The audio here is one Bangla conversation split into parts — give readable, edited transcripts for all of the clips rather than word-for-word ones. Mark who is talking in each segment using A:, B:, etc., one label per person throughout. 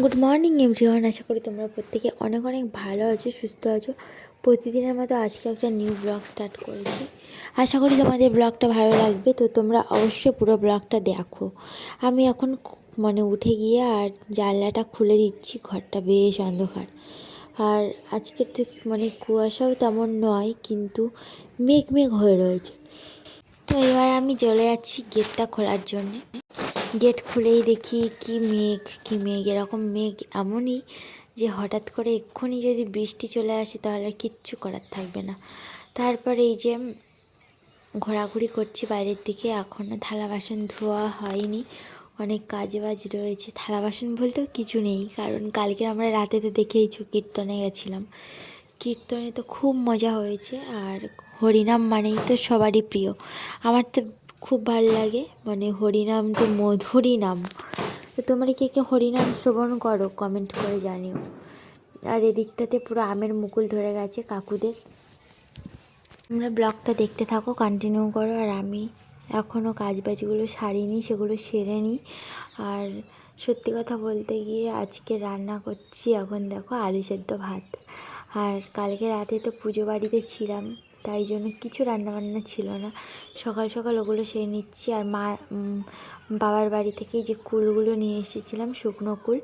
A: Good morning everyone. আশা করি তোমরা প্রত্যেকে অনেক অনেক ভালো আছো, সুস্থ আছো। প্রতিদিনের মতো আজকে একটা নিউ ব্লগ স্টার্ট করেছি। আশা করি তোমাদের ব্লগটা ভালো লাগবে, তো তোমরা অবশ্যই পুরো ব্লগটা দেখো। আমি এখন উঠে গিয়ে আর জানলাটা খুলে দিচ্ছি, ঘরটা বেশ অন্ধকার। আর আজকে ঠিক কুয়াশাও তেমন নয়, কিন্তু মেঘ মেঘ হয়ে রয়েছে। তো এবার আমি চলে যাচ্ছি গেটটা খোলার জন্যে। গেট খুলেই দেখি কি মেঘ, এরকম মেঘ এমনই যে হঠাৎ করে এক্ষুনি যদি বৃষ্টি চলে আসে তাহলে কিচ্ছু করার থাকবে না। তারপরে এই যে ঘোরাঘুরি করছি বাইরের দিকে, এখনও থালা বাসন ধোয়া হয়নি, অনেক কাজ বাজ রয়েছে। থালা বাসন বলতেও কিছু নেই, কারণ কালকে আমরা রাতেতে দেখেইছো কীর্তনে গেছিলাম। কীর্তনে তো খুব মজা হয়েছে, আর হরিনাম মানেই তো সবারই প্রিয়। আমার তো খুব ভালো লাগে, হরিনাম তো মধুরই নাম। তো তোমরা কে কে হরিনাম শ্রবণ করো কমেন্ট করে জানিও। আর এদিকটাতে পুরো আমের মুকুল ধরে গেছে কাকুদের। তোমরা ব্লগটা দেখতে থাকো, কন্টিনিউ করো। আর আমি এখনও কাজবাজগুলো সারিনি, সেগুলো সেরে নিই। আর সত্যি কথা বলতে গিয়ে আজকে রান্না করছি, এখন দেখো আলু সেদ্ধ ভাত। আর কালকে রাতে তো পুজো বাড়িতে ছিলাম, তাই জন্য কিছু রান্নাবান্না ছিল না। সকাল সকাল ওগুলো সেরে নিচ্ছি। আর বাবার বাড়ি থেকে যে কুলগুলো নিয়ে এসেছিলাম, শুকনো কুল,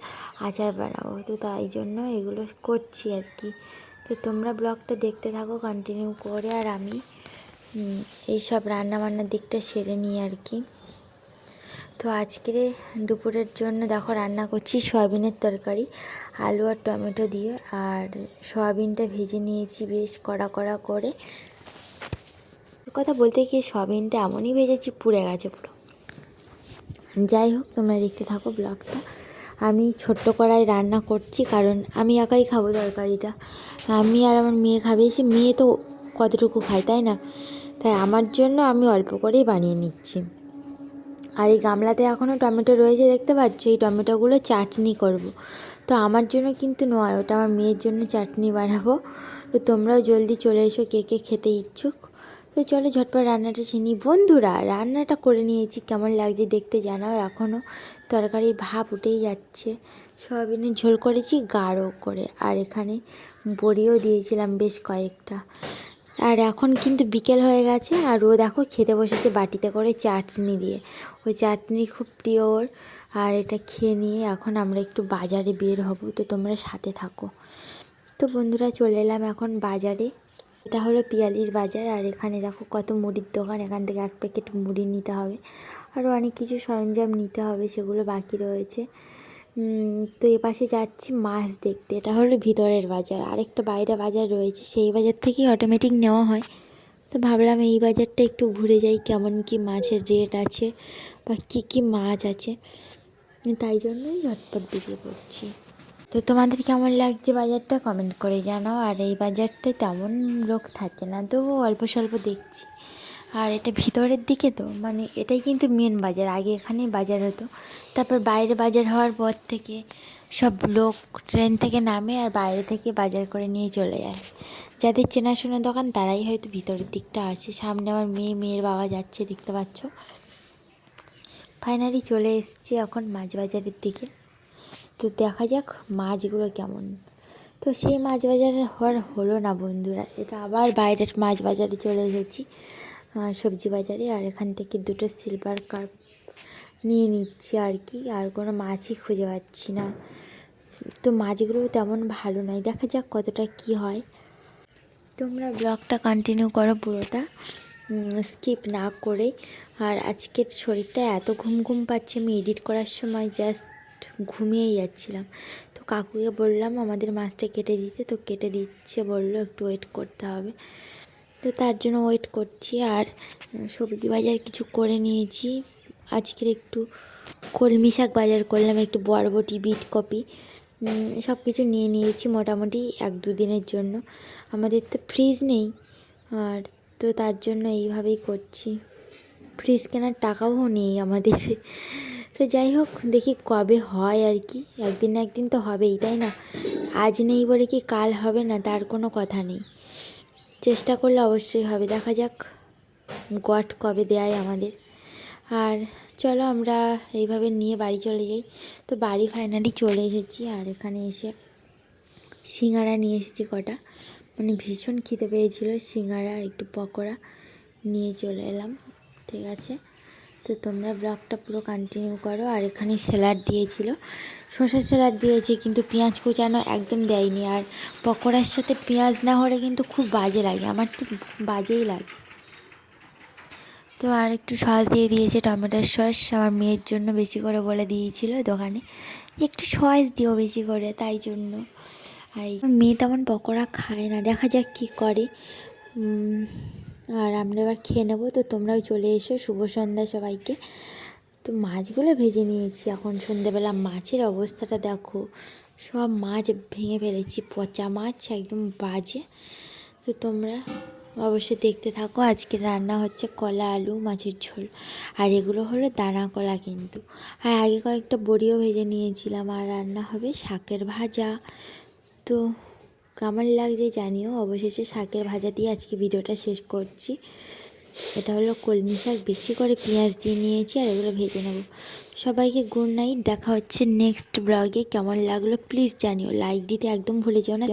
A: আচার বানাবো, তো তাই জন্য এগুলো করছি আর কি। তো তোমরা ব্লগটা দেখতে থাকো কন্টিনিউ করে, আর আমি এইসব রান্নাবান্নার দিকটা সেরে নিই আর কি। তো আজকে দুপুরের জন্য দেখো রান্না করছি সয়াবিনের তরকারি, আলু আর টমেটো দিয়ে। আর সয়াবিনটা ভেজে নিয়েছি বেশ কড়া কড়া করে। কথা বলতে গিয়ে সয়াবিনটা এমনই ভেজেছি পুড়ে গেছে পুরো। যাই হোক, তোমরা দেখতে থাকো ব্লগটা। আমি ছোট্ট কড়াই রান্না করছি, কারণ আমি একাই খাবো তরকারিটা। আমি আর আমার মেয়ে খাবে, সে মেয়ে তো কতটুকু খায় তাই না, তাই আমার জন্য আমি অল্প করেই বানিয়ে নিচ্ছি। আর এই গামলাতে এখনও টমেটো রয়েছে দেখতে পাচ্ছ, এই টমেটোগুলো চাটনি করব। তো আমার জন্য কিন্তু নয়, ওটা আমার মেয়ের জন্য চাটনি বানাবো। তো তোমরাও জলদি চলে এসো কে কে খেতে ইচ্ছুক। তো চলো ঝটপট রান্নাটা চিনি। বন্ধুরা, রান্নাটা করে নিয়েছি, কেমন লাগছে দেখতে জানাও। এখনও তরকারির ভাপ উঠেই যাচ্ছে। সয়াবিনের ঝোল করেছি গাঢ় করে, আর এখানে বড়িও দিয়েছিলাম বেশ কয়েকটা। আর এখন কিন্তু বিকেল হয়ে গেছে, আর ও দেখো খেতে বসেছে বাটিতে করে চাটনি দিয়ে। ওই চাটনি খুব প্রিয় ওর। আর এটা খেয়ে নিয়ে এখন আমরা একটু বাজারে বের হব, তো তোমরা সাথে থাকো। তো বন্ধুরা, চলে এলাম এখন বাজারে। এটা হলো পিয়ালির বাজার। আর এখানে দেখো কত মুড়ির দোকান, এখান থেকে এক প্যাকেট মুড়ি নিতে হবে। আরও অনেক কিছু সরঞ্জাম নিতে হবে, সেগুলো বাকি রয়েছে। তো এপাশে যাচ্ছি মাছ দেখতে। এটা হলো ভিতরের বাজার, আরেকটা বাইরে বাজার রয়েছে, সেই বাজার থেকেই অটোমেটিক নেওয়া হয়। তো ভাবলাম এই বাজারটা একটু ঘুরে যাই, কেমন কি মাছের রেট আছে বা কী কী মাছ আছে, তাই জন্যই ঝটপট বেরিয়ে পড়ছি। তো তোমাদের কেমন লাগছে বাজারটা কমেন্ট করে জানাও। আর এই বাজারটায় তেমন লোক থাকে না, তবু অল্প স্বল্প দেখছি। আর এটা ভিতরের দিকে, তো এটাই কিন্তু মেন বাজার। আগে এখানেই বাজার হতো, তারপর বাইরে বাজার হওয়ার পর থেকে সব লোক ট্রেন থেকে নামে আর বাইরে থেকে বাজার করে নিয়ে চলে যায়। যাদের চেনাশোনা দোকান তারাই হয়তো ভিতরের দিকটা আসে। সামনে আমার মেয়ের বাবা যাচ্ছে, দেখতে পাচ্ছ। ফাইনালি চলে এসেছি এখন মাছ বাজারের দিকে। তো দেখা যাক মাছগুলো কেমন। তো সেই মাছ বাজারে হলো না বন্ধুরা, এটা আবার বাইরের মাছ বাজারে চলে এসেছি, সবজি বাজারে। আর এখান থেকে দুটো সিলভার কাপ নিয়ে নিচ্ছি আর কি। আর কোনো মাছই খুঁজে পাচ্ছি না, তো মাছগুলো তেমন ভালো নয়। দেখা যাক কতটা কি হয়। তোমরা ব্লগটা কন্টিনিউ করো পুরোটা, স্কিপ না করে। আর আজকের শরীরটা এত ঘুম ঘুম পাচ্ছে, আমি এডিট করার সময় জাস্ট ঘুমিয়েই যাচ্ছিলাম। তো কাকুকে বললাম আমাদের মাছটা কেটে দিতে, তো কেটে দিচ্ছে, বললো একটু ওয়েট করতে হবে। তো তার জন্য ওয়েট করছি। আর সবজি বাজার কিছু করে নিয়েছি। আজকের একটু কলমি শাক বাজার করলাম, একটু বরবটি, বিটকপি, সব কিছু নিয়ে নিয়েছি মোটামুটি 1-2 দিনের জন্য। আমাদের তো ফ্রিজ নেই, আর তো তার জন্য এইভাবেই করছি। ফ্রিজ কেনার টাকাও নেই আমাদের। তো যাই হোক, দেখি কবে হয় আর কি। একদিন না একদিন তো হবেই, তাই না? আজ নেই বলে কি কাল হবে না তার কোনো কথা নেই। চেষ্টা করলে অবশ্যই হবে, দেখা যাক গড কবে দেয় আমাদের। আর চলো আমরা এইভাবে নিয়ে বাড়ি চলে যাই। তো বাড়ি ফাইনালি চলে এসেছি, আর এখানে এসে সিঙ্গারা নিয়ে এসেছি কটা, মানে ভীষণ খিদে পেয়েছিল। সিঙ্গারা একটু পকোড়া নিয়ে চলে এলাম, ঠিক আছে। তো তোমরা ব্লগটা পুরো কন্টিনিউ করো। আর এখানে স্যালাড দিয়েছিল, শসা স্যালাড দিয়েছে, কিন্তু পেঁয়াজ কুচানো একদম দেয়নি। আর পকোড়ার সাথে পেঁয়াজ না হলে কিন্তু খুব বাজে লাগে, আমার তো বাজেই লাগে। তো আর একটু সস দিয়ে দিয়েছে, টমেটোর সস। আমার মেয়ের জন্য বেশি করে বলে দিয়েছিল দোকানে যে একটু সস দিও বেশি করে, তাই জন্য। আর মেয়ে তেমন পকোড়া খায় না, দেখা যাক কী করে। আর আমরা এবার খেয়ে নেবো। তো তোমরাও চলে এসো, শুভ সন্ধ্যা সবাইকে। তো মাছগুলো ভেজে নিয়েছি, এখন সন্ধ্যেবেলা মাছের অবস্থাটা দেখো, সব মাছ ভেঙে ফেলেছি, পচা মাছ একদম বাজে। তো তোমরা অবশ্যই দেখতে থাকো। আজকে রান্না হচ্ছে কলা আলু মাছের ঝোল, আর এগুলো হলো দানা কলা কিন্তু। আর আগে কয়েকটা বড়িও ভেজে নিয়েছিলাম। আর রান্না হবে শাকের ভাজা। তো কেমন লাগছে জানিও। অবশেষে শাকের ভাজা দিয়ে আজকে ভিডিওটা শেষ করছি। এটা হলো কলমি শাক, বেশি করে পেঁয়াজ দিয়ে নিয়েছি, আর এগুলো ভেজে নেব। সবাইকে গুড নাইট, দেখা হচ্ছে নেক্সট ব্লগে। কেমন লাগলো প্লিজ জানিও, লাইক দিতে একদম ভুলে যাও না।